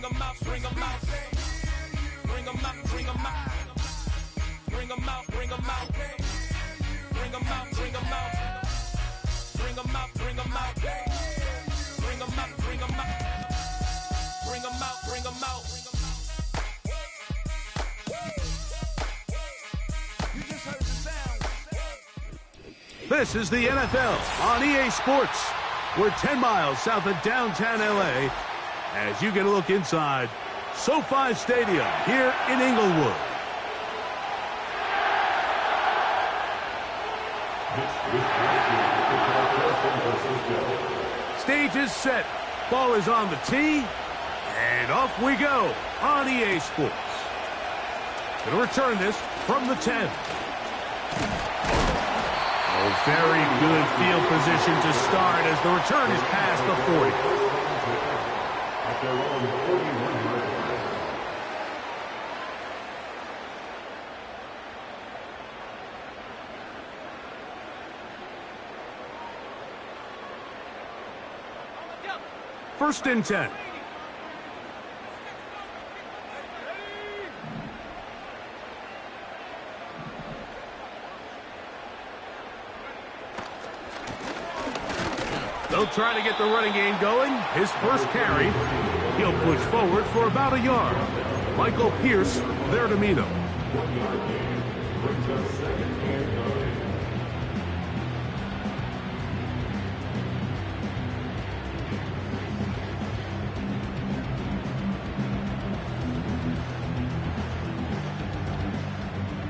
them out, bring them out. Bring them out, bring them out. Bring them out, bring them out. Bring them out, bring them out. Bring them out, bring them out. Bring them out, bring them out. Bring them out, bring them out. You just heard the sound. This is the NFL on EA Sports. We're 10 miles south of downtown LA as you get a look inside SoFi Stadium here in Inglewood. Stage is set. Ball is on the tee. And off we go on EA Sports. Going to return this from the 10. Oh, very good field position to start as the return is past the 40. First and 10. They'll try to get the running game going. His first carry. He'll push forward for about a yard. Michael Pierce there to meet him.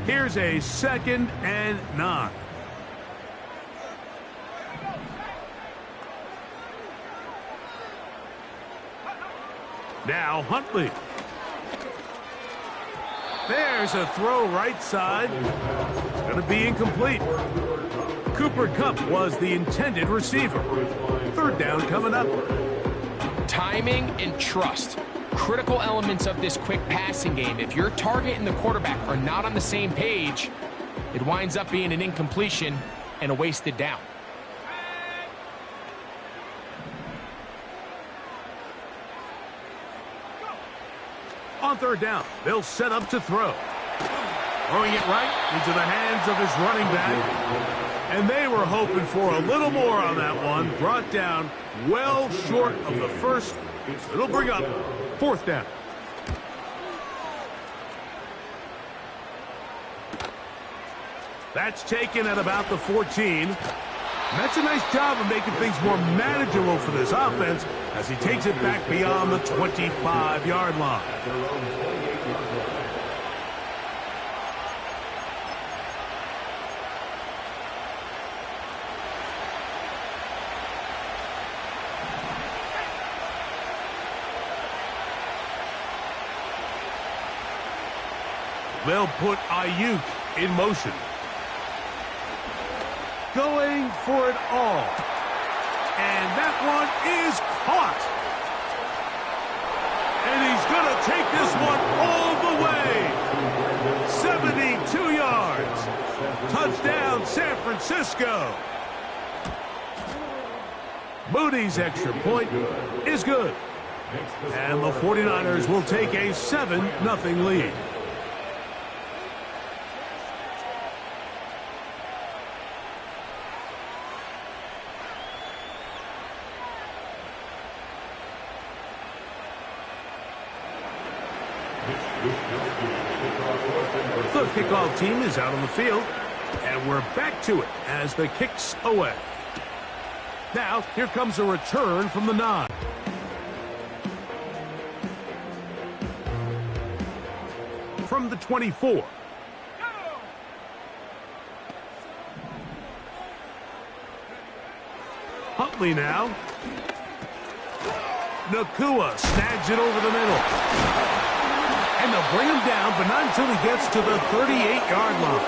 Here's a 2nd and 9. Now Huntley. There's a throw right side. It's going to be incomplete. Cooper Kupp was the intended receiver. 3rd down coming up. Timing and trust. Critical elements of this quick passing game. If your target and the quarterback are not on the same page, it winds up being an incompletion and a wasted down. On 3rd down, they'll set up to throw. Throwing it right into the hands of his running back. And they were hoping for a little more on that one. Brought down well short of the first. It'll bring up 4th down. That's taken at about the 14. And that's a nice job of making things more manageable for this offense as he takes it back beyond the 25-yard line. They'll put Ayuk in motion. Going for it all. And that one is caught. And he's going to take this one all the way. 72 yards. Touchdown, San Francisco. Moody's extra point is good. And the 49ers will take a 7-0 lead. The kickoff team is out on the field, and we're back to it as the kick's away. Now, here comes a return from the 9. From the 24. Huntley now. Nakua snags it over the middle. And they'll bring him down, but not until he gets to the 38-yard line.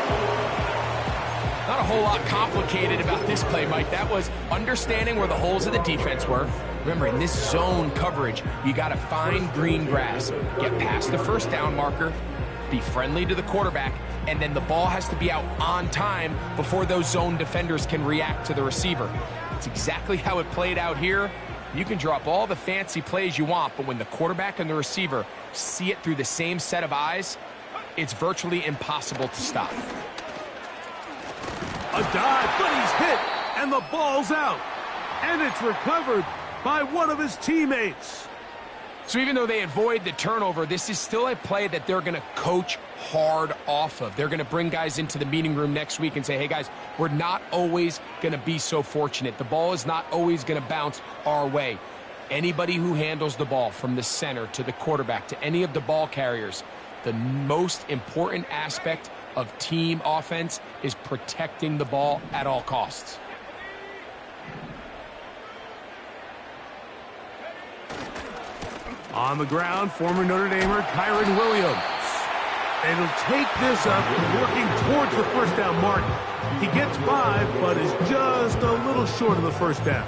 Not a whole lot complicated about this play, Mike. That was understanding where the holes of the defense were. Remember, in this zone coverage, you got to find green grass, get past the first down marker, be friendly to the quarterback, and then the ball has to be out on time before those zone defenders can react to the receiver. It's exactly how it played out here. You can draw up all the fancy plays you want, but when the quarterback and the receiver see it through the same set of eyes, it's virtually impossible to stop. A dive, but he's hit, and the ball's out. And it's recovered by one of his teammates. So even though they avoid the turnover, this is still a play that they're going to coach hard off of. They're going to bring guys into the meeting room next week and say, hey, guys, we're not always going to be so fortunate. The ball is not always going to bounce our way. Anybody who handles the ball from the center to the quarterback to any of the ball carriers, the most important aspect of team offense is protecting the ball at all costs. On the ground, former Notre Damer Kyren Williams. And he'll take this up, working towards the first down mark. He gets 5, but is just a little short of the first down.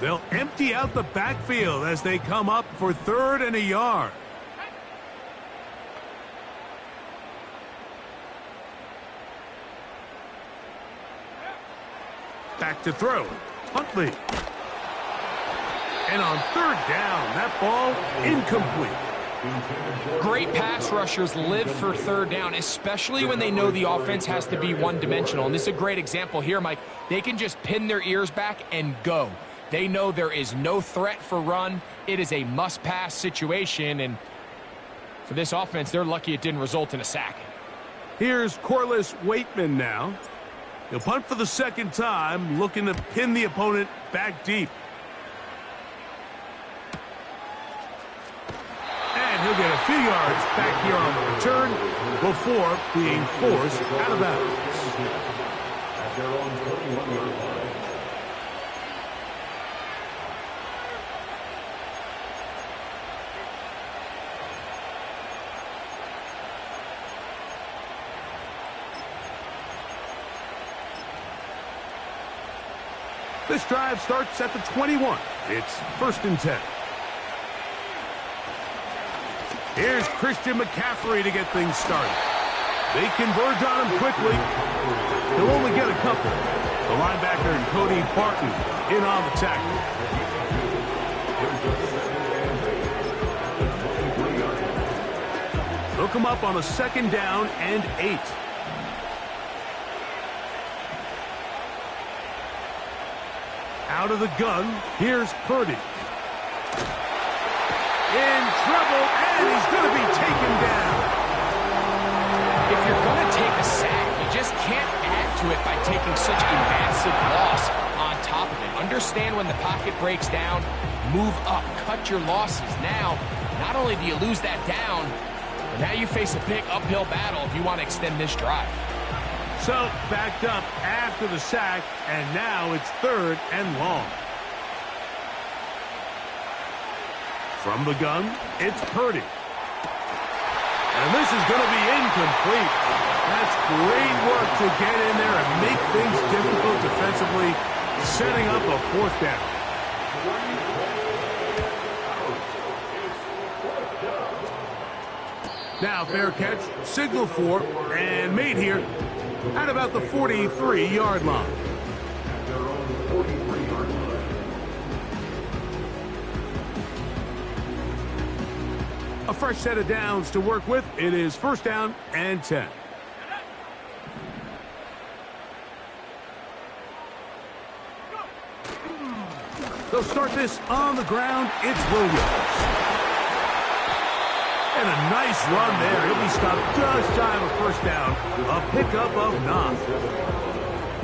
They'll empty out the backfield as they come up for 3rd and a yard. Back to throw. Huntley. And on 3rd down, that ball incomplete. Great pass rushers live for 3rd down, especially when they know the offense has to be one-dimensional. And this is a great example here, Mike. They can just pin their ears back and go. They know there is no threat for run. It is a must-pass situation, and for this offense, they're lucky it didn't result in a sack. Here's Corliss Waitman now. He'll punt for the 2nd time, looking to pin the opponent back deep. And he'll get a few yards back here on the return before being forced out of bounds. This drive starts at the 21. It's 1st and 10. Here's Christian McCaffrey to get things started. They converge on him quickly. He'll only get a couple. The linebacker and Cody Barton in on the tackle. They'll come up on a 2nd down and 8. Out of the gun, here's Purdy. In trouble, and he's going to be taken down. If you're going to take a sack, you just can't add to it by taking such a massive loss on top of it. Understand when the pocket breaks down, move up, cut your losses. Now, not only do you lose that down, but now you face a big uphill battle if you want to extend this drive. So, backed up after the sack, and now it's 3rd and long. From the gun, it's Purdy. And this is going to be incomplete. That's great work to get in there and make things difficult defensively, setting up a 4th down. Now, fair catch, signal for, and made here at about the 43-yard line. A fresh set of downs to work with. It is 1st down and 10. They'll start this on the ground. It's Williams. And a nice run there. He'll be stopped just shy of a 1st down. A pickup of 9.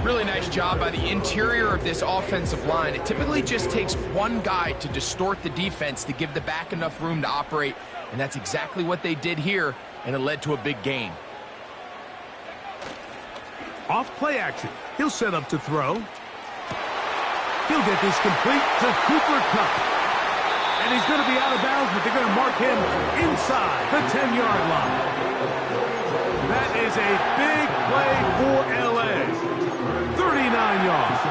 Really nice job by the interior of this offensive line. It typically just takes one guy to distort the defense to give the back enough room to operate, and that's exactly what they did here, and it led to a big gain. Off play action. He'll set up to throw. He'll get this complete to Cooper Kupp. And he's going to be out of bounds, but they're going to mark him inside the 10-yard line. That is a big play for L.A. 39 yards.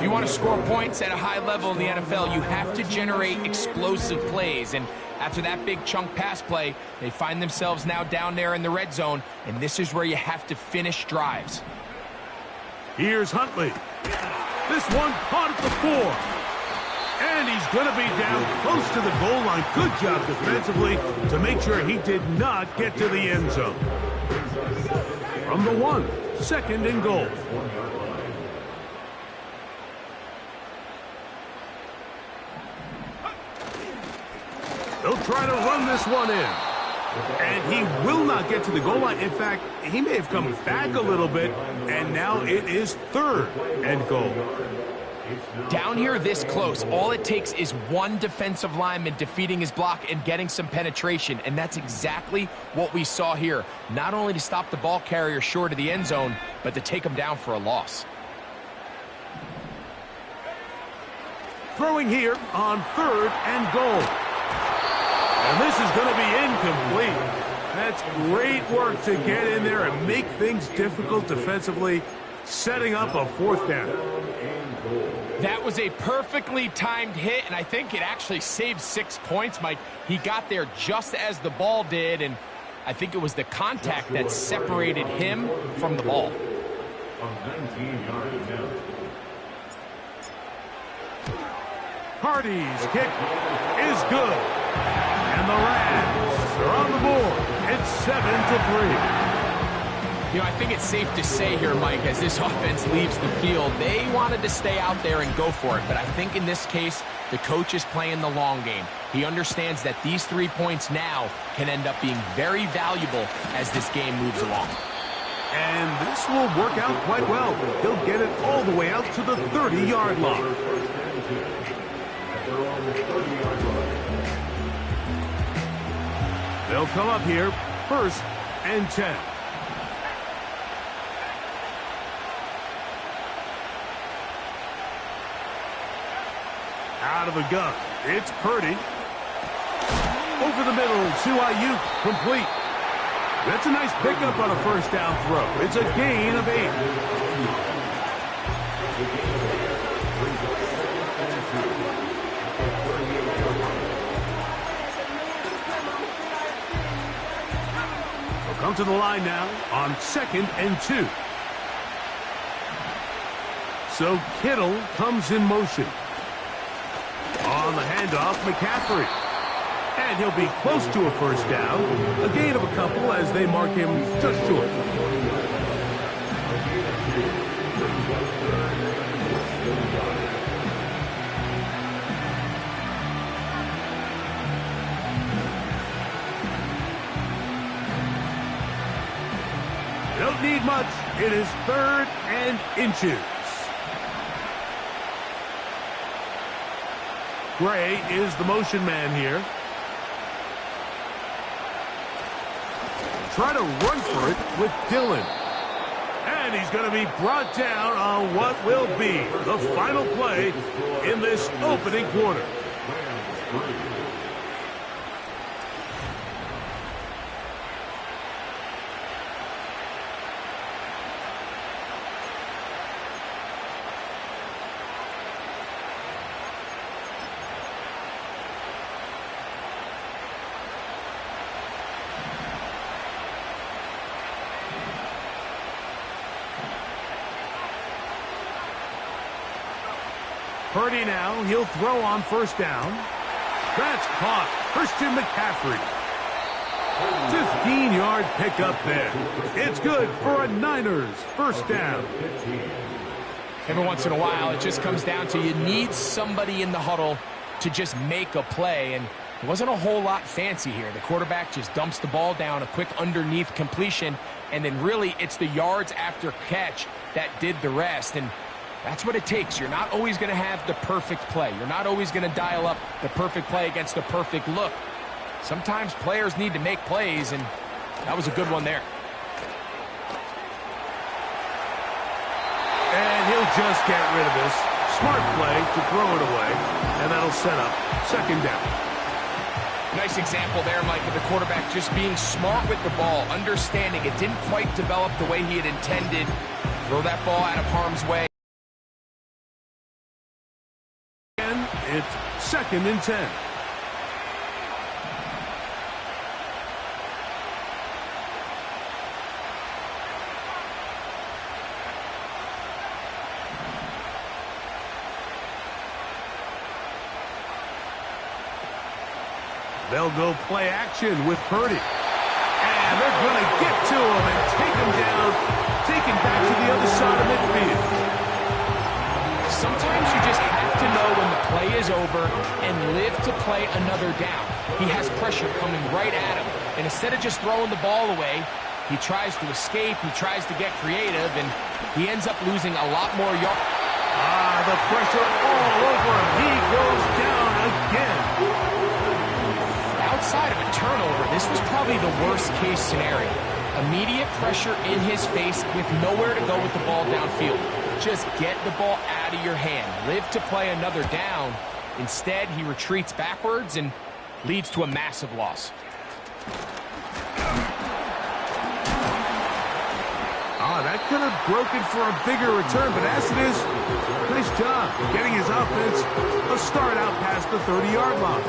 If you want to score points at a high level in the NFL, you have to generate explosive plays. And after that big chunk pass play, they find themselves now down there in the red zone, and this is where you have to finish drives. Here's Huntley. This one caught at the 4. And he's going to be down close to the goal line. Good job defensively to make sure he did not get to the end zone. From the 1, 2nd and goal. They'll try to run this one in. And he will not get to the goal line. In fact, he may have come back a little bit, and now it is 3rd and goal. Down here this close, all it takes is one defensive lineman defeating his block and getting some penetration, and that's exactly what we saw here. Not only to stop the ball carrier short of the end zone, but to take him down for a loss. Throwing here on 3rd and goal. And this is going to be incomplete. That's great work to get in there and make things difficult defensively, setting up a 4th down. That was a perfectly timed hit, and I think it actually saved 6 points, Mike. He got there just as the ball did, and I think it was the contact that separated him from the ball. Hardy's kick is good. And the Rams are on the board. It's 7-3. You know, I think it's safe to say here, Mike, as this offense leaves the field, they wanted to stay out there and go for it. But I think in this case, the coach is playing the long game. He understands that these 3 points now can end up being very valuable as this game moves along. And this will work out quite well. He'll get it all the way out to the 30-yard line. They'll come up here, 1st and 10. Out of the gun, it's Purdy. Over the middle to Ayuk, complete. That's a nice pickup on a 1st down throw. It's a gain of 8. They'll come to the line now on 2nd and 2. So Kittle comes in motion. On the handoff, McCaffrey. And he'll be close to a 1st down. A gain of a couple as they mark him just short. Don't need much. It is 3rd and inches. Gray is the motion man here. Try to run for it with Dillon. And he's going to be brought down on what will be the final play in this opening quarter. Purdy now, he'll throw on 1st down. That's caught. Christian McCaffrey. 15-yard pickup there. It's good for a Niners 1st down. Every once in a while, it just comes down to you need somebody in the huddle to just make a play, and it wasn't a whole lot fancy here. The quarterback just dumps the ball down, a quick underneath completion, and then really it's the yards after catch that did the rest. And that's what it takes. You're not always going to have the perfect play. You're not always going to dial up the perfect play against the perfect look. Sometimes players need to make plays, and that was a good one there. And he'll just get rid of this. Smart play to throw it away, and that'll set up 2nd down. Nice example there, Mike, of the quarterback just being smart with the ball, understanding it didn't quite develop the way he had intended. Throw that ball out of harm's way. It's 2nd and 10. They'll go play action with Purdy. And they're going to get to him and take him down, take him back to the other side of midfield. Sometimes you just have to know when the play is over and live to play another down. He has pressure coming right at him. And instead of just throwing the ball away, he tries to escape, he tries to get creative, and he ends up losing a lot more yards. The pressure all over him. He goes down again. Outside of a turnover, this was probably the worst-case scenario. Immediate pressure in his face with nowhere to go with the ball downfield. Just get the ball out of your hand. Live to play another down. Instead, he retreats backwards and leads to a massive loss. That could have broken for a bigger return, but as it is, nice job getting his offense a start out past the 30-yard line.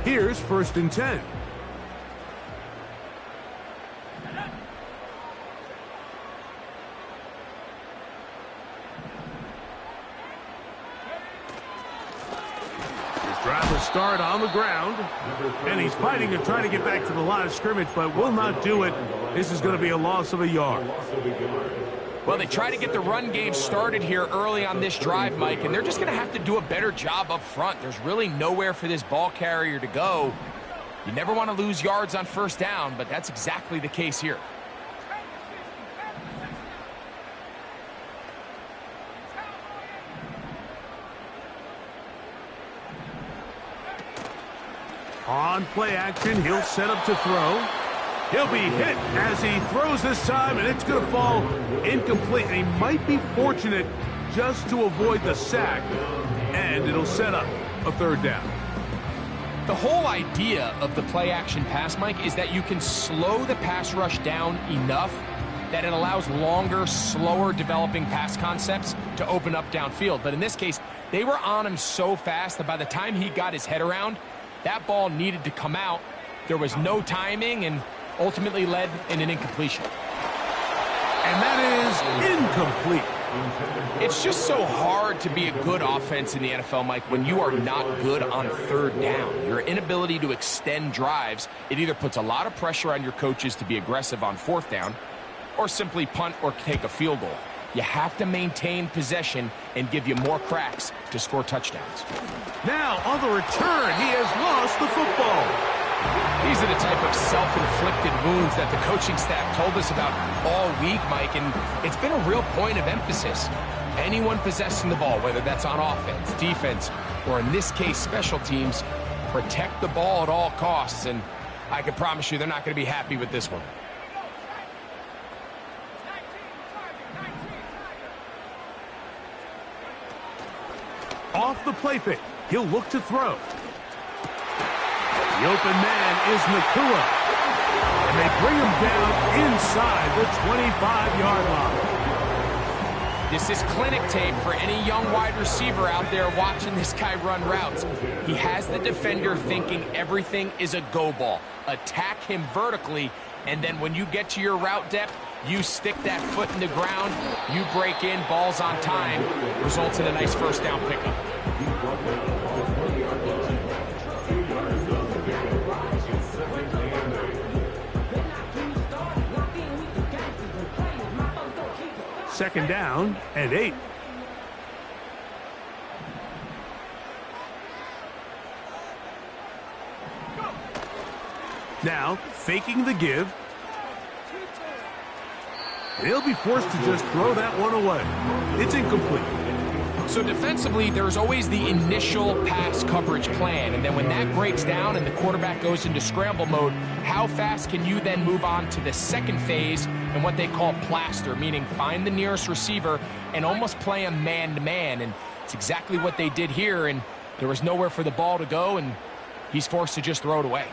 Here's 1st and 10. Start on the ground, and he's fighting to try to get back to the line of scrimmage, but will not do it. This is going to be a loss of a yard. Well, they try to get the run game started here early on this drive, Mike, and they're just going to have to do a better job up front. There's really nowhere for this ball carrier to go. You never want to lose yards on 1st down, but that's exactly the case here. On play action, he'll set up to throw. He'll be hit as he throws this time, and it's going to fall incomplete. And he might be fortunate just to avoid the sack, and it'll set up a 3rd down. The whole idea of the play action pass, Mike, is that you can slow the pass rush down enough that it allows longer, slower developing pass concepts to open up downfield. But in this case, they were on him so fast that by the time he got his head around, that ball needed to come out. There was no timing and ultimately led in an incompletion. And that is incomplete. It's just so hard to be a good offense in the NFL, Mike, when you are not good on 3rd down. Your inability to extend drives, it either puts a lot of pressure on your coaches to be aggressive on 4th down or simply punt or take a field goal. You have to maintain possession and give you more cracks to score touchdowns. Now, on the return, he has lost the football. These are the type of self-inflicted wounds that the coaching staff told us about all week, Mike, and it's been a real point of emphasis. Anyone possessing the ball, whether that's on offense, defense, or in this case, special teams, protect the ball at all costs, and I can promise you they're not going to be happy with this one. Off the play fake, he'll look to throw. The open man is Nakua. And they bring him down inside the 25-yard line. This is clinic tape for any young wide receiver out there watching this guy run routes. He has the defender thinking everything is a go ball. Attack him vertically, and then when you get to your route depth, you stick that foot in the ground, you break in, balls on time, results in a nice 1st down pickup. Second down and 8. Now, faking the give. They'll be forced to just throw that one away. It's incomplete. So defensively, there's always the initial pass coverage plan, and then when that breaks down and the quarterback goes into scramble mode, how fast can you then move on to the second phase and what they call plaster, meaning find the nearest receiver and almost play him man-to-man. And it's exactly what they did here, and there was nowhere for the ball to go, and he's forced to just throw it away.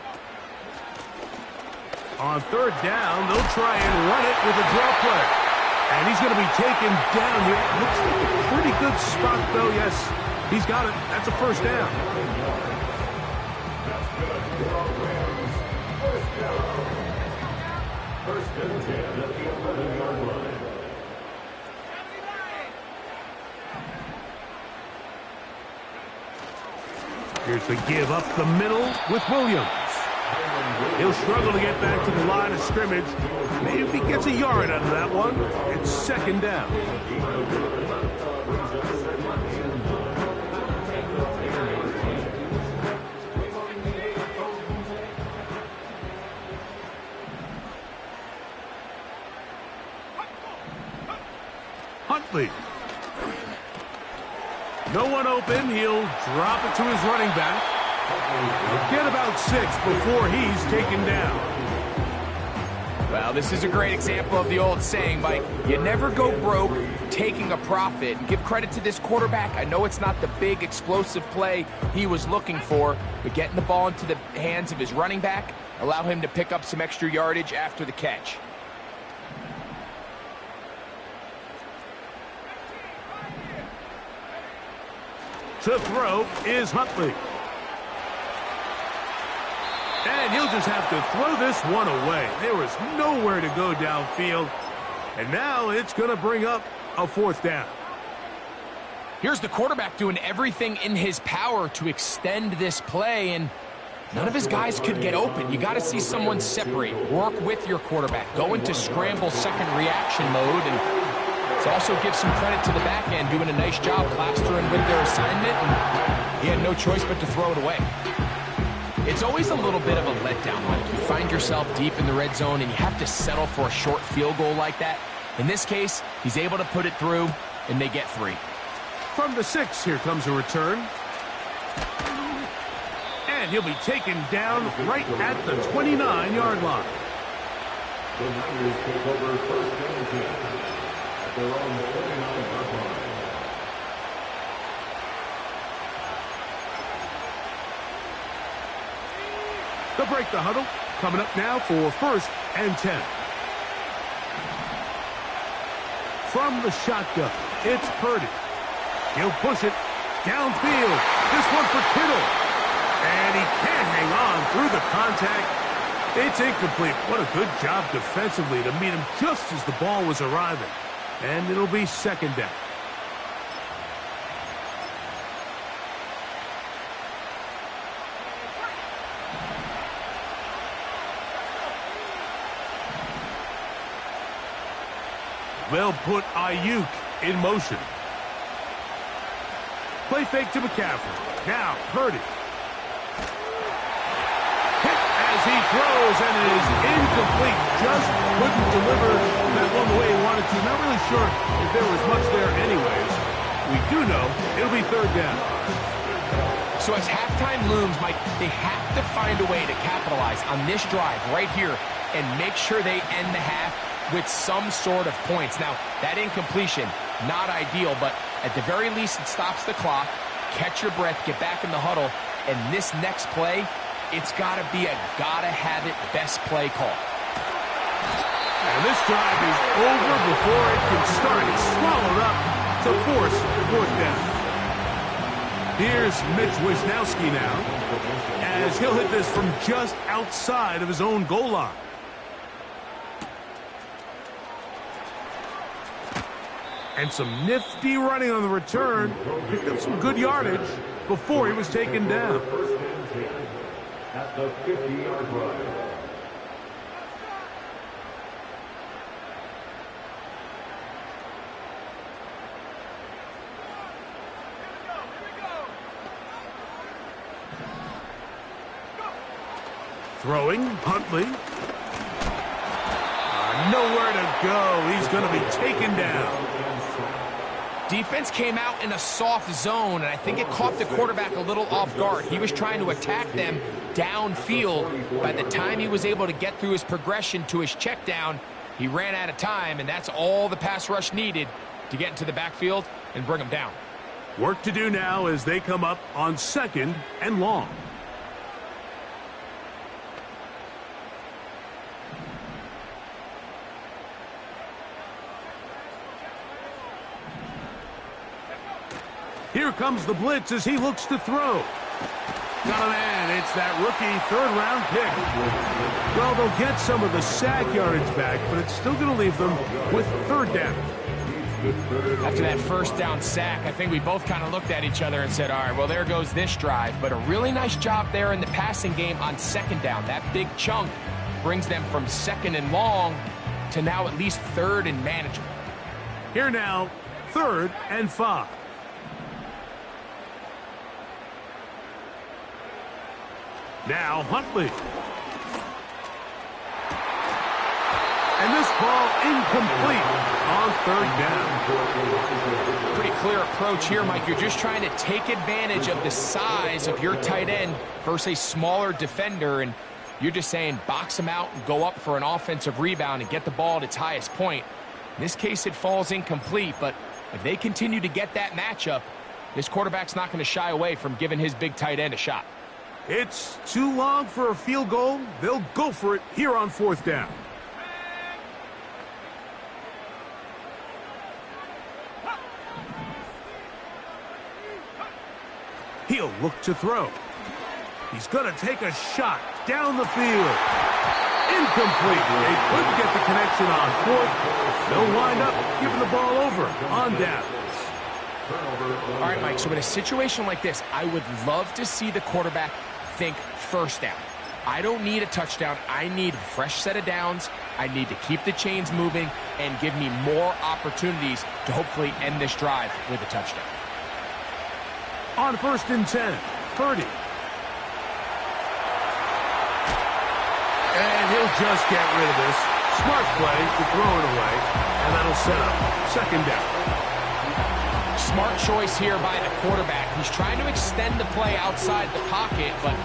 On third down, they'll try and run it with a draw play. And he's going to be taken down here. Looks like a pretty good spot, though. Yes, he's got it. That's a first down. Here's the give up the middle with Williams. He'll struggle to get back to the line of scrimmage. Maybe he gets a yard out of that one. It's second down. Huntley. No one open. He'll drop it to his running back. He'll get about 6 before he's taken down. Well, this is a great example of the old saying, Mike, you never go broke taking a profit. And give credit to this quarterback. I know it's not the big explosive play he was looking for, but getting the ball into the hands of his running back allow him to pick up some extra yardage after the catch. To throw is Huntley. And he'll just have to throw this one away. There was nowhere to go downfield. And now it's going to bring up a fourth down. Here's the quarterback doing everything in his power to extend this play, and none of his guys could get open. You got to see someone separate. Work with your quarterback. Go into scramble second reaction mode, and let's also give some credit to the back end, doing a nice job plastering with their assignment, and he had no choice but to throw it away. It's always a little bit of a letdown, Mike. You find yourself deep in the red zone, and you have to settle for a short field goal like that. In this case, he's able to put it through, and they get 3. From the 6, here comes a return. And he'll be taken down right at the 29-yard line. The Niners take over first and 10 at their own 29-yard line. They'll break the huddle. Coming up now for first and 10. From the shotgun, it's Purdy. He'll push it downfield. This one for Kittle. And he can't hang on through the contact. It's incomplete. What a good job defensively to meet him just as the ball was arriving. And it'll be second down. They'll put Ayuk in motion. Play fake to McCaffrey. Now Purdy. Hit as he throws, and it is incomplete. Just couldn't deliver that one the way he wanted to. Not really sure if there was much there anyways. We do know it'll be third down. So as halftime looms, Mike, they have to find a way to capitalize on this drive right here and make sure they end the half with some sort of points. Now, that incompletion, not ideal, but at the very least, it stops the clock. Catch your breath, get back in the huddle, and this next play, it's got to be a gotta-have-it best play call. And this drive is over before it can start. It's swallowed up to force fourth down. Here's Mitch Wisnowski now, as he'll hit this from just outside of his own goal line. And some nifty running on the return. Picked up some good yardage before he was taken down. At the 50-yard line. Throwing, Huntley. Nowhere to go. He's going to be taken down. Defense came out in a soft zone, and I think it caught the quarterback a little off guard. He was trying to attack them downfield. By the time he was able to get through his progression to his check down, He ran out of time, and that's all the pass rush needed to get into the backfield and bring him down. Work to do now as they come up on 2nd and long. Here comes the blitz as he looks to throw. Got a man. It's that rookie third-round pick. Well, they'll get some of the sack yardage back, but it's still going to leave them with 3rd down. After that 1st down sack, I think we both kind of looked at each other and said, all right, well, there goes this drive. But a really nice job there in the passing game on 2nd down. That big chunk brings them from 2nd and long to now at least 3rd and manageable. Here now, 3rd and 5. Now Huntley. And this ball incomplete on 3rd down. Pretty clear approach here, Mike. You're just trying to take advantage of the size of your tight end versus a smaller defender, and you're just saying box him out and go up for an offensive rebound and get the ball at its highest point. In this case, it falls incomplete, but if they continue to get that matchup, this quarterback's not going to shy away from giving his big tight end a shot. It's too long for a field goal. They'll go for it here on 4th down. He'll look to throw. He's going to take a shot down the field. Incomplete. They couldn't get the connection on 4th. They'll wind up giving the ball over on down. All right, Mike, so in a situation like this, I would love to see the quarterback think 1st down. I don't need a touchdown. I need a fresh set of downs. I need to keep the chains moving and give me more opportunities to hopefully end this drive with a touchdown. On 1st and 10, Purdy. And he'll just get rid of this. Smart play to throw it away, and that'll set up 2nd down. Smart choice here by the quarterback. He's trying to extend the play outside the pocket, but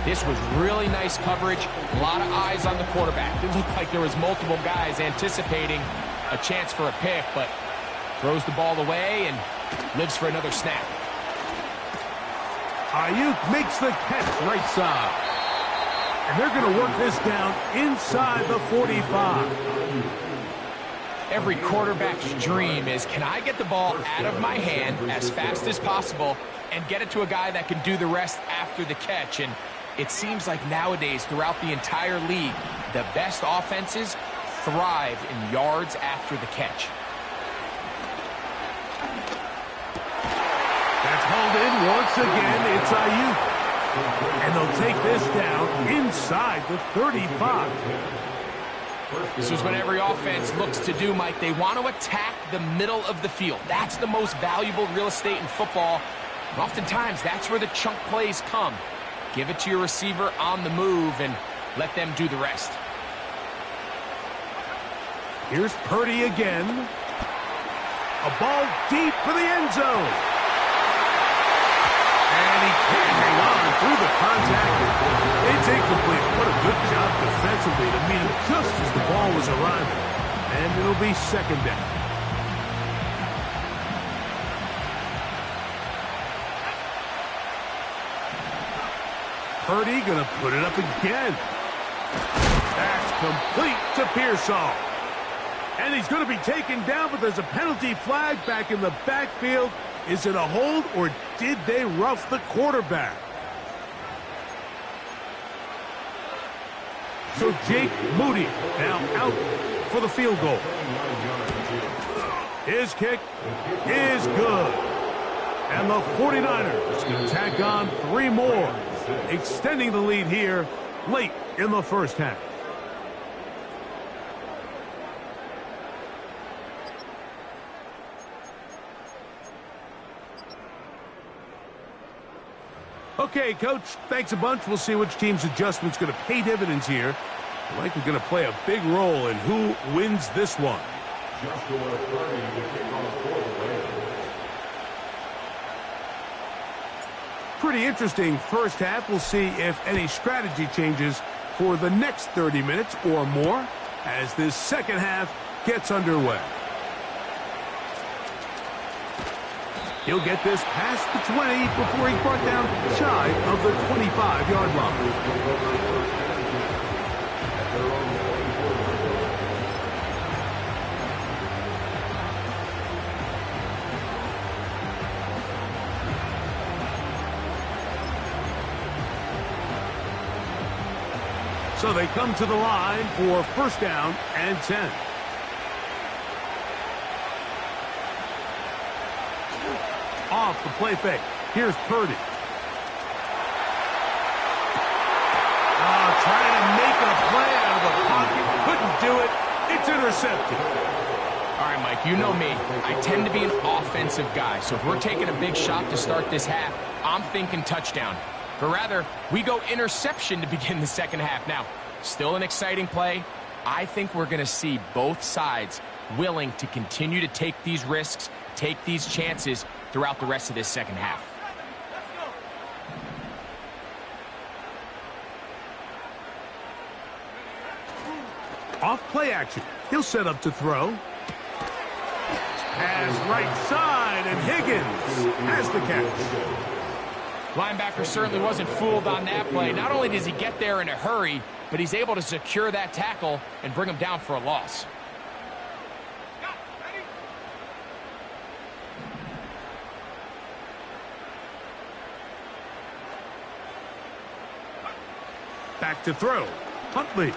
this was really nice coverage. A lot of eyes on the quarterback. It looked like there was multiple guys anticipating a chance for a pick, but throws the ball away and lives for another snap. Ayuk makes the catch right side. And they're going to work this down inside the 45. Every quarterback's dream is, can I get the ball out of my hand as fast as possible and get it to a guy that can do the rest after the catch? And it seems like nowadays, throughout the entire league, the best offenses thrive in yards after the catch. That's hauled in once again. It's Ayuk. And they'll take this down inside the 35. This is what every offense looks to do, Mike. They want to attack the middle of the field. That's the most valuable real estate in football. And oftentimes, that's where the chunk plays come. Give it to your receiver on the move and let them do the rest. Here's Purdy again. A ball deep for the end zone. And he can't hang on through the contact. It's incomplete. What a good job defensively to meet him just as the ball was arriving. And it'll be 2nd down. Purdy going to put it up again. That's complete to Pearsall. And he's going to be taken down, but there's a penalty flag back in the backfield. Is it a hold, or did they rough the quarterback? So Jake Moody now out for the field goal. His kick is good. And the 49ers going to tack on 3 more, extending the lead here late in the 1st half. Okay, Coach, thanks a bunch. We'll see which team's adjustment's going to pay dividends here. I like we're going to play a big role in who wins this one. Pretty interesting 1st half. We'll see if any strategy changes for the next 30 minutes or more. as this second half gets underway. He'll get this past the 20 before he's brought down shy of the 25-yard line. So they come to the line for first down and 10. Off the play fake. Here's Purdy. Trying to make a play out of the pocket. Couldn't do it. It's intercepted. All right, Mike, you know me. I tend to be an offensive guy, so if we're taking a big shot to start this half, I'm thinking touchdown. But rather, we go interception to begin the second half. Now, still an exciting play. I think we're going to see both sides willing to continue to take these risks, take these chances throughout the rest of this second half. Off play action. He'll set up to throw. Pass right side, and Higgins has the catch. Linebacker certainly wasn't fooled on that play. Not only does he get there in a hurry, but he's able to secure that tackle and bring him down for a loss. Back to throw. Huntley.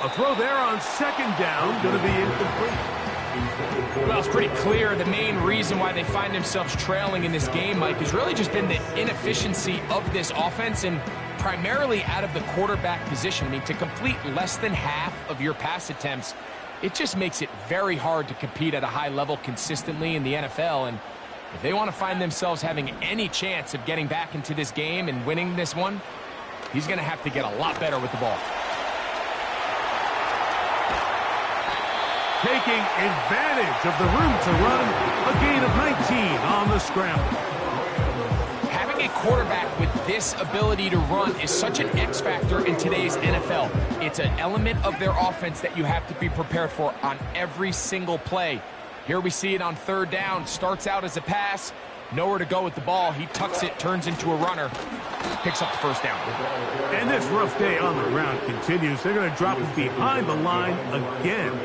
A throw there on second down, going to be incomplete. Well, it's pretty clear the main reason why they find themselves trailing in this game, Mike, has really just been the inefficiency of this offense and primarily out of the quarterback position. I mean, to complete less than half of your pass attempts, it just makes it very hard to compete at a high level consistently in the NFL. And if they want to find themselves having any chance of getting back into this game and winning this one, he's going to have to get a lot better with the ball. Taking advantage of the room to run, a gain of 19 on the scramble. Having a quarterback with this ability to run is such an X factor in today's NFL. It's an element of their offense that you have to be prepared for on every single play. Here we see it on third down. Starts out as a pass, nowhere to go with the ball. He tucks it, turns into a runner, picks up the first down. And this rough day on the ground continues. They're going to drop him behind the line again.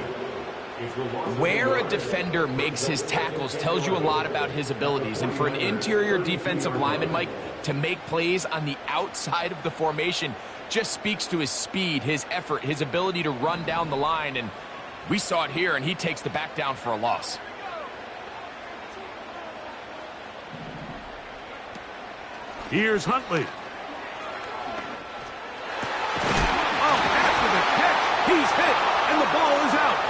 Where a defender makes his tackles tells you a lot about his abilities. And for an interior defensive lineman, Mike, to make plays on the outside of the formation just speaks to his speed, his effort, his ability to run down the line. And we saw it here, and he takes the back down for a loss. Here's Huntley. Oh, after the catch, he's hit, and the ball is out.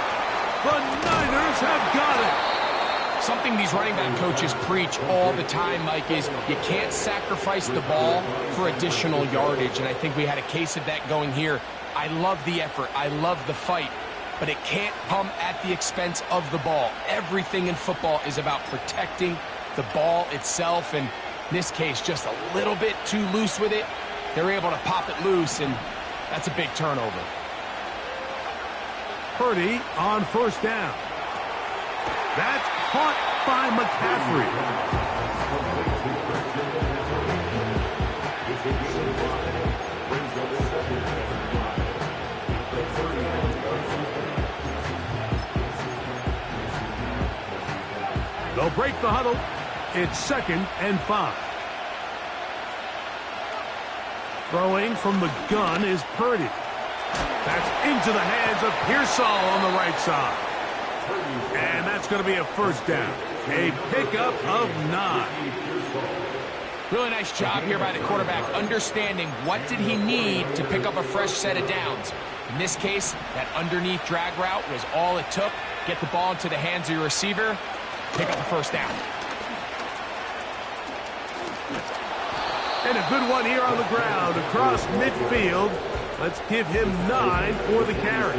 The Niners have got it. Something these running back coaches preach all the time, Mike, is you can't sacrifice the ball for additional yardage. And I think we had a case of that going here. I love the effort. I love the fight. But it can't come at the expense of the ball. Everything in football is about protecting the ball itself. And in this case, just a little bit too loose with it. They're able to pop it loose, and that's a big turnover. Purdy on first down. That's caught by McCaffrey. They'll break the huddle. It's 2nd and 5. Throwing from the gun is Purdy. That's into the hands of Pearsall on the right side. And that's going to be a first down. A pickup of 9. Really nice job here by the quarterback, understanding what did he need to pick up a fresh set of downs. In this case, that underneath drag route was all it took. Get the ball into the hands of your receiver, pick up the first down. And a good one here on the ground across midfield. Let's give him 9 for the carry.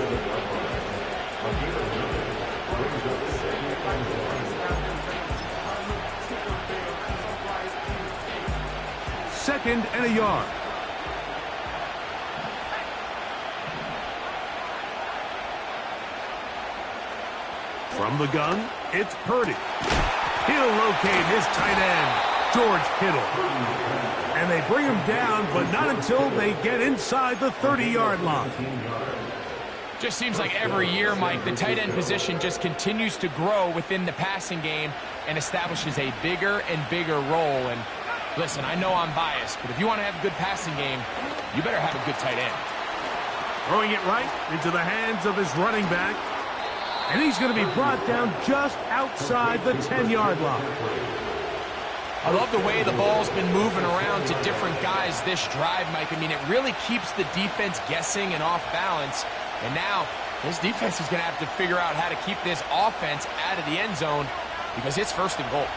Second and a yard. From the gun, it's Purdy. He'll locate his tight end, George Kittle. And they bring him down, but not until they get inside the 30-yard line. Just seems like every year, Mike, the tight end position just continues to grow within the passing game and establishes a bigger and bigger role. And listen, I know I'm biased, but if you want to have a good passing game, you better have a good tight end. Throwing it right into the hands of his running back. And he's going to be brought down just outside the 10-yard line. I love the way the ball's been moving around to different guys this drive, Mike. I mean, it really keeps the defense guessing and off balance. And now, this defense is going to have to figure out how to keep this offense out of the end zone because it's first and goal.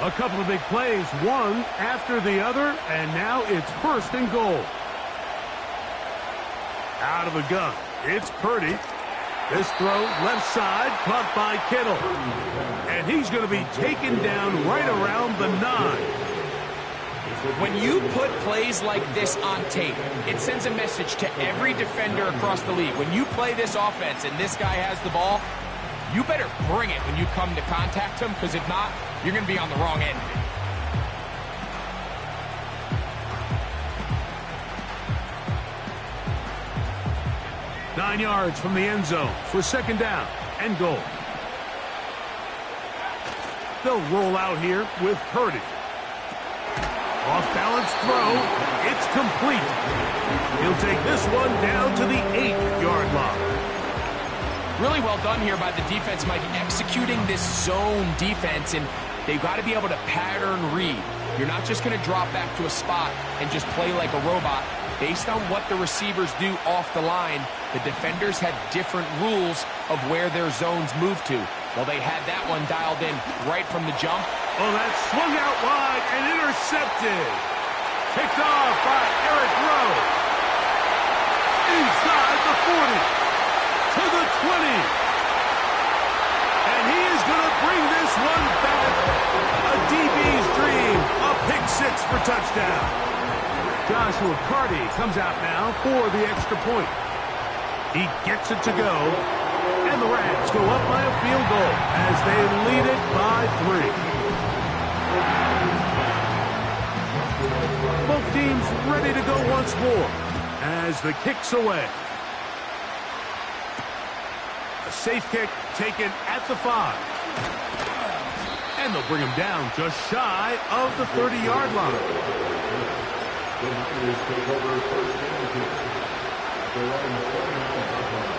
A couple of big plays, one after the other, and now it's first and goal. Out of the gun, it's Purdy. This throw, left side, caught by Kittle. And he's going to be taken down right around the 9. When you put plays like this on tape, it sends a message to every defender across the league. When you play this offense and this guy has the ball, you better bring it when you come to contact him, because if not, you're going to be on the wrong end of it. Nine yards from the end zone for second down and goal. They'll roll out here with Purdy. Off-balance throw. It's complete. He'll take this one down to the 8-yard line. Really well done here by the defense, Mike, executing this zone defense, and they've got to be able to pattern read. You're not just going to drop back to a spot and just play like a robot. Based on what the receivers do off the line, the defenders have different rules of where their zones move to. Well, they had that one dialed in right from the jump. Oh, that's swung out wide and intercepted. Picked off by Eric Rowe. Inside the 40. To the 20. And he is going to bring this one back. A DB's dream. A pick six for touchdown. Joshua Carty comes out now for the extra point. He gets it to go. And the Rams go up by a field goal as they lead it by 3. Both teams ready to go once more as the kick's away. A safe kick taken at the 5. And they'll bring him down just shy of the 30-yard line. The Niners take over first and 10 at their own 49-yard line.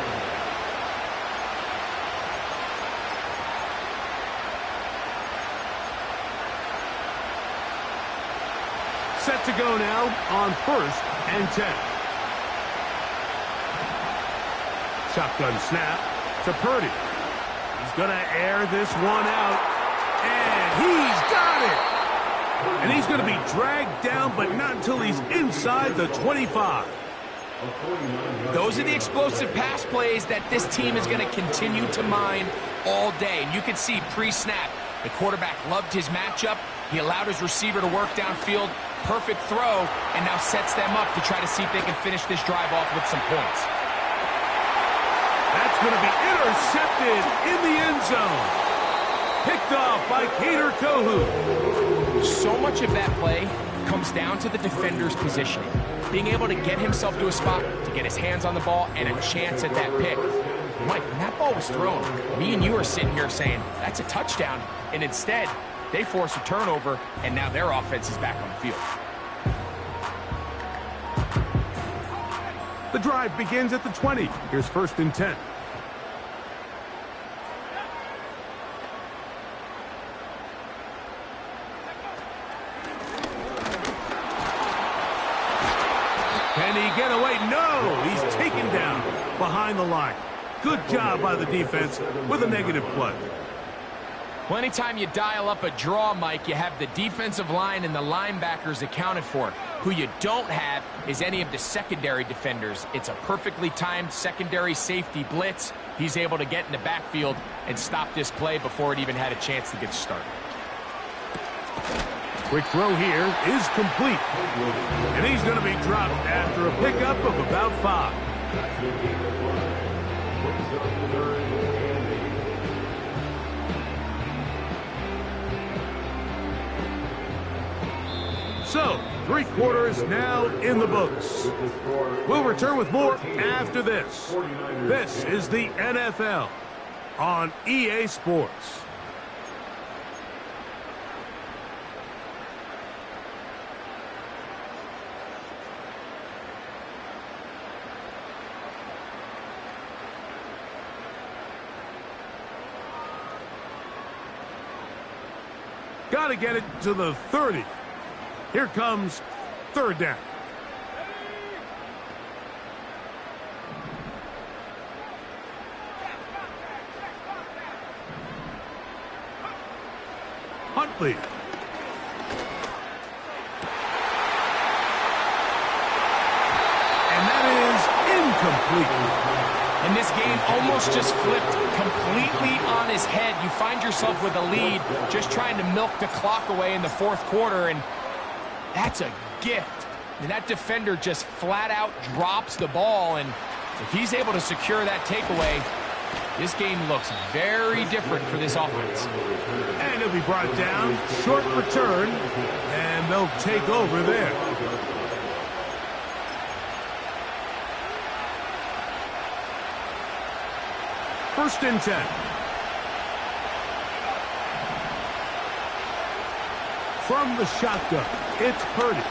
Set to go now on first and 10. Shotgun snap to Purdy. He's going to air this one out. And he's got it. And he's going to be dragged down, but not until he's inside the 25. Those are the explosive pass plays that this team is going to continue to mine all day. And you can see pre-snap, the quarterback loved his matchup. He allowed his receiver to work downfield. Perfect throw, and now sets them up to try to see if they can finish this drive off with some points. That's going to be intercepted in the end zone. Picked off by Kader Kohou. So much of that play comes down to the defender's positioning. Being able to get himself to a spot, to get his hands on the ball, and a chance at that pick. Mike, when that ball was thrown, me and you are sitting here saying, that's a touchdown. And instead, they force a turnover, and now their offense is back on the field. The drive begins at the 20. Here's first and 10. Can he get away? No! He's taken down behind the line. Good job by the defense with a negative play. Well, anytime you dial up a draw, Mike, you have the defensive line and the linebackers accounted for. Who you don't have is any of the secondary defenders. It's a perfectly timed secondary safety blitz. He's able to get in the backfield and stop this play before it even had a chance to get started. Quick throw here is complete. And he's going to be dropped after a pickup of about 5. So, 3 quarters now in the books. We'll return with more after this. This is the NFL on EA Sports. Got to get it to the 30. Here comes 3rd down. Huntley. And that is incomplete. And this game almost just flipped completely on his head. You find yourself with a lead, just trying to milk the clock away in the 4th quarter, and that's a gift. And that defender just flat out drops the ball, and if he's able to secure that takeaway, this game looks very different for this offense. And he'll be brought down, short return, and they'll take over there. First and 10. From the shotgun, it's Purdy.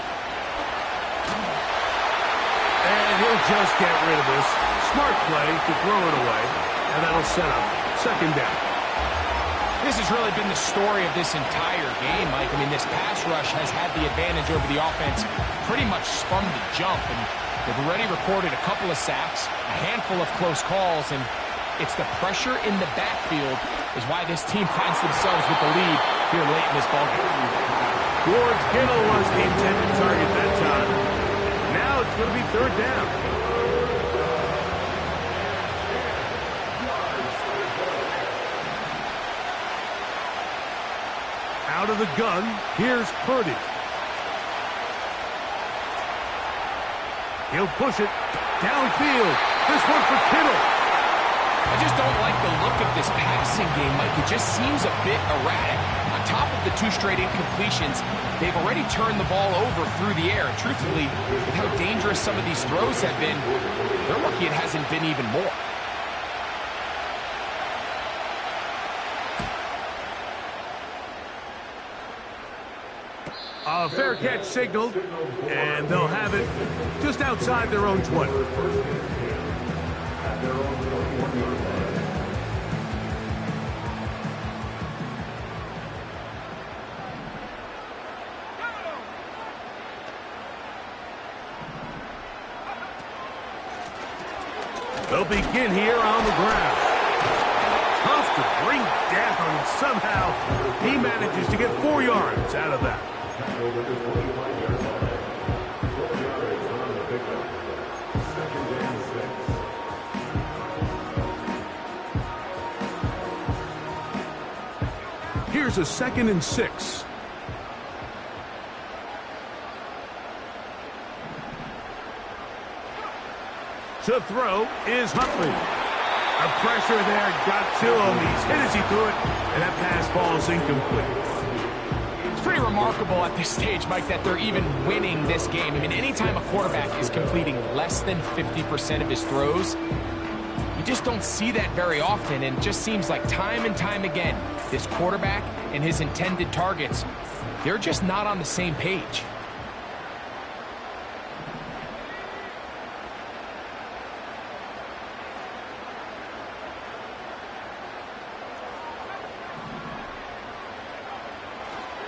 And he'll just get rid of this. Smart play to throw it away, and that'll set up 2nd down. This has really been the story of this entire game, Mike. I mean, this pass rush has had the advantage over the offense pretty much from the jump, and they've already recorded a couple of sacks, a handful of close calls, and it's the pressure in the backfield is why this team finds themselves with the lead here late in this ballgame. George Kittle was the intended target that time. Now it's going to be 3rd down. Out of the gun, here's Purdy. He'll push it downfield. This one for Kittle. I just don't like the look of this passing game, Mike. It just seems a bit erratic. On top of the 2 straight incompletions, they've already turned the ball over through the air. And truthfully, with how dangerous some of these throws have been, they're lucky it hasn't been even more. A fair catch signaled, and they'll have it just outside their own 20. They'll begin here on the ground. Tough to bring down, and somehow he manages to get 4 yards out of that. Here's a 2nd and 6. To throw is Huntley. A pressure there got to him. He's hit as he threw it, and that pass ball is incomplete. It's pretty remarkable at this stage, Mike, that they're even winning this game. I mean, anytime a quarterback is completing less than 50% of his throws, you just don't see that very often, and it just seems like time and time again, this quarterback and his intended targets, they're just not on the same page.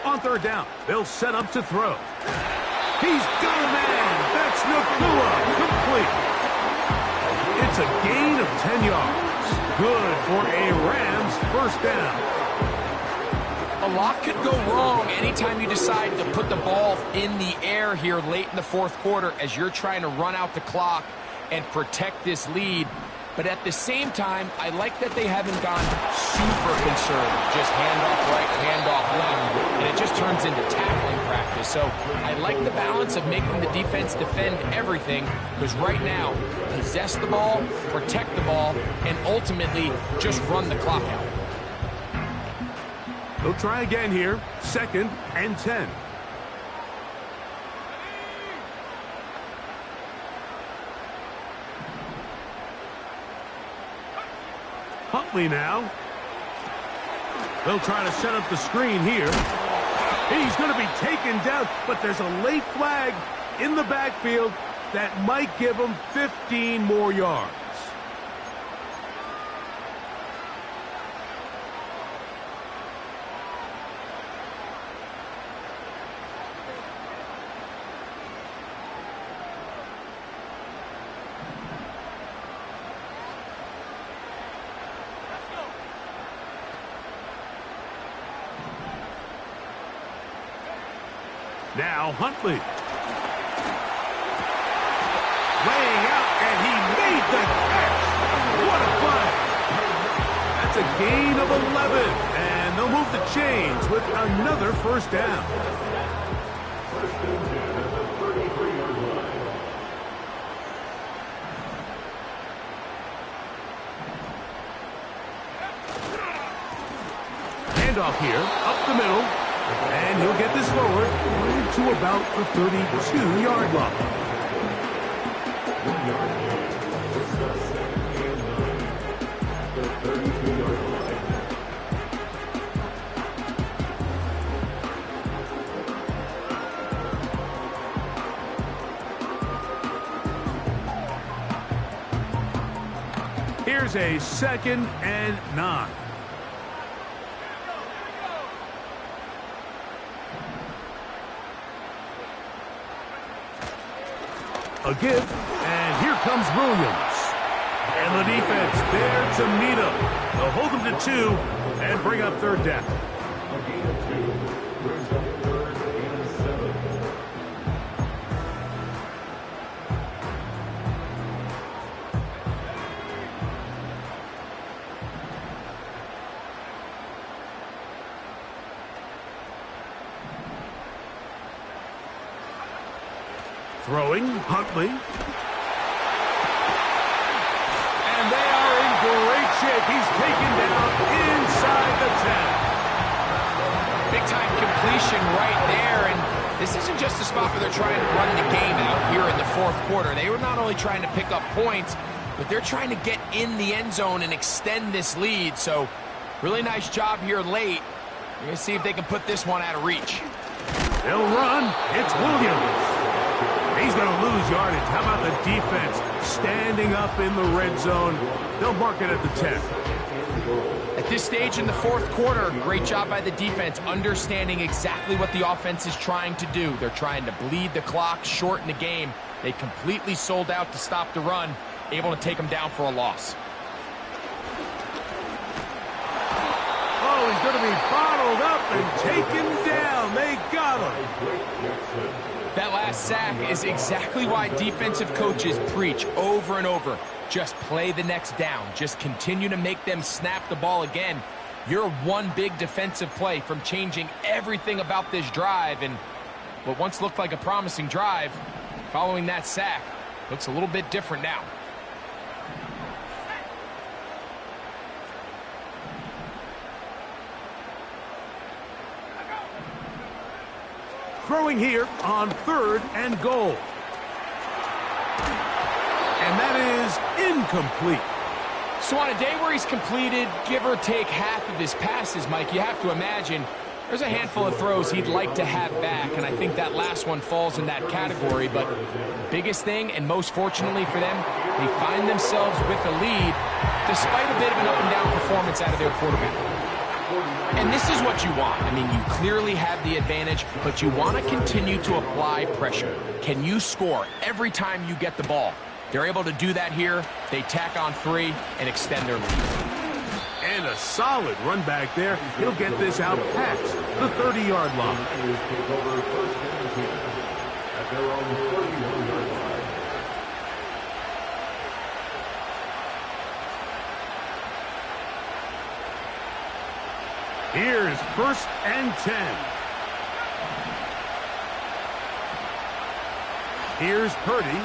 On 3rd down, they'll set up to throw. He's got a man. That's Nacua. Complete. It's a gain of 10 yards. Good for a Rams 1st down. A lot could go wrong anytime you decide to put the ball in the air here late in the 4th quarter as you're trying to run out the clock and protect this lead. But at the same time, I like that they haven't gone super conservative. Just handoff right, handoff left, and it just turns into tackling practice. So I like the balance of making the defense defend everything, because right now, possess the ball, protect the ball, and ultimately just run the clock out. They'll try again here. 2nd and 10. Huntley now. They'll try to set up the screen here. He's going to be taken down, but there's a late flag in the backfield that might give him 15 more yards. Now Huntley. Laying out, and he made the catch. What a play. That's a gain of 11, and they'll move the chains with another first down. First and 10 at the 33-yard line. Handoff here, up the middle, and he'll get this forward to about the 32-yard line. 1 yard. It's the 2nd and 9 at the 32-yard line. Here's a 2nd and 9. A give, and here comes Williams. And the defense there to meet him. They'll hold him to 2 and bring up third down. A gain of 2 brings up 3rd and 7. Throwing, Huntley. And they are in great shape. He's taken down inside the 10. Big-time completion right there, and this isn't just a spot where they're trying to run the game out here in the fourth quarter. They were not only trying to pick up points, but they're trying to get in the end zone and extend this lead. So, really nice job here late. We're going to see if they can put this one out of reach. They'll run. It's Williams. He's going to lose yardage. How about the defense standing up in the red zone? They'll mark it at the 10. At this stage in the fourth quarter, great job by the defense, understanding exactly what the offense is trying to do. They're trying to bleed the clock, shorten the game. They completely sold out to stop the run, able to take them down for a loss. Oh, he's going to be bottled up and taken down. They got him. That last sack is exactly why defensive coaches preach over and over. Just play the next down. Just continue to make them snap the ball again. You're one big defensive play from changing everything about this drive. And what once looked like a promising drive, following that sack, looks a little bit different now. Throwing here on 3rd and goal. And that is incomplete. So on a day where he's completed, give or take half of his passes, Mike, you have to imagine there's a handful of throws he'd like to have back, and I think that last one falls in that category. But biggest thing, and most fortunately for them, they find themselves with a lead despite a bit of an up-and-down performance out of their quarterback. And this is what you want. I mean, you clearly have the advantage, but you want to continue to apply pressure. Can you score every time you get the ball? They're able to do that here. They tack on 3 and extend their lead. And a solid run back there. He'll get this out past the 30-yard line. Take over 1st and 10 at their own 31-yard line. Here's 1st and 10. Here's Purdy.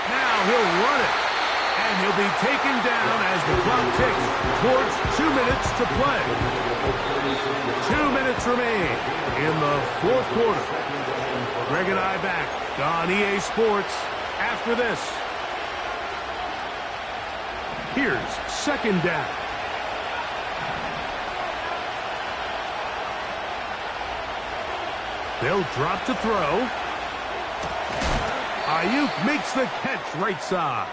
Now he'll run it. And he'll be taken down as the clock ticks towards 2 minutes to play. 2 minutes remain in the fourth quarter. Greg and I back on EA Sports after this. Here's second down. They'll drop to throw. Ayuk makes the catch right side.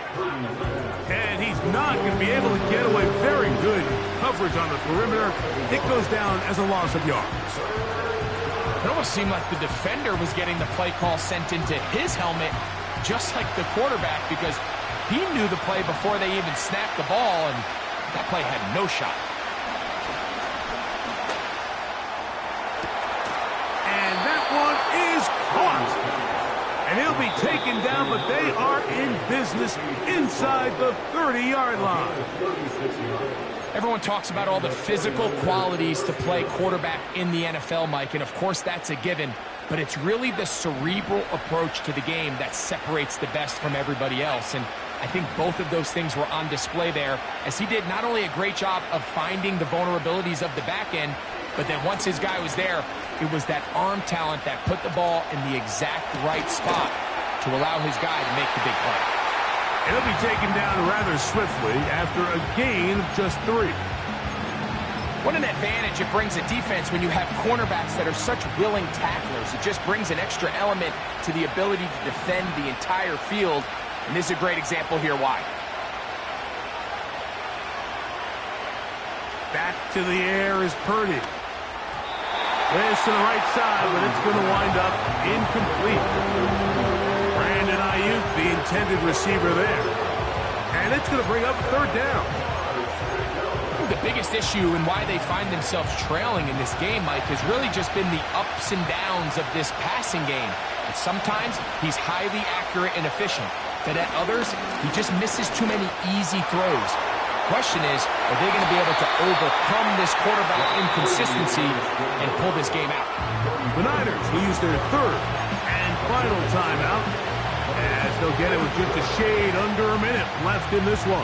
And he's not going to be able to get away. Very good coverage on the perimeter. It goes down as a loss of yards. It almost seemed like the defender was getting the play call sent into his helmet, just like the quarterback, because he knew the play before they even snapped the ball, and that play had no shot. And that one is caught. And he'll be taken down, but they are in business inside the 30-yard line. Everyone talks about all the physical qualities to play quarterback in the NFL, Mike, and of course that's a given, but it's really the cerebral approach to the game that separates the best from everybody else, and I think both of those things were on display there, as he did not only a great job of finding the vulnerabilities of the back end, but then once his guy was there, it was that arm talent that put the ball in the exact right spot to allow his guy to make the big play. He'll be taken down rather swiftly after a gain of just 3. What an advantage it brings a defense when you have cornerbacks that are such willing tacklers. It just brings an extra element to the ability to defend the entire field, and this is a great example here why. Back to the air is Purdy. This to the right side, but it's going to wind up incomplete. Brandon Ayuk, the intended receiver there. And it's going to bring up third down. The biggest issue and why they find themselves trailing in this game, Mike, has really just been the ups and downs of this passing game. And sometimes he's highly accurate and efficient, but at others, he just misses too many easy throws. Question is, are they going to be able to overcome this quarterback inconsistency and pull this game out? The Niners will use their third and final timeout, as they'll get it with just a shade under a minute left in this one.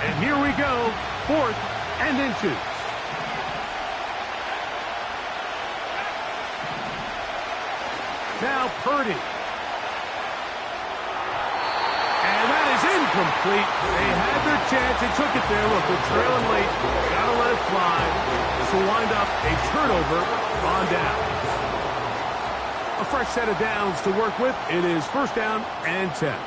And here we go, fourth and inches. Now Purdy. And that is incomplete. They had their chance. They took it there. Look, they're trailing late. Gotta let it fly. This will wind up a turnover on downs. A fresh set of downs to work with. It is first down and 10.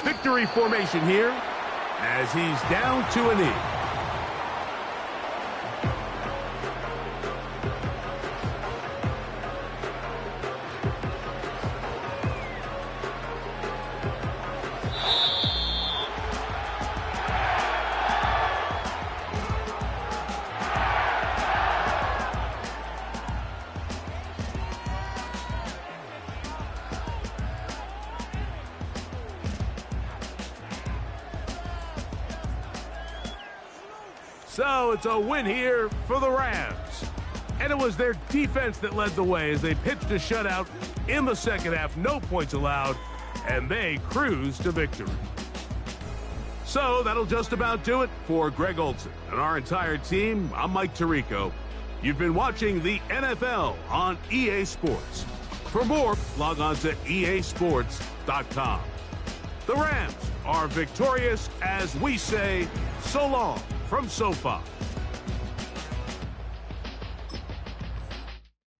Victory formation here as he's down to a knee. So it's a win here for the Rams. And it was their defense that led the way as they pitched a shutout in the second half. No points allowed, and they cruised to victory. So that'll just about do it for Greg Olsen and our entire team. I'm Mike Tirico. You've been watching the NFL on EA Sports. For more, log on to easports.com. The Rams are victorious as we say so long from SoFi.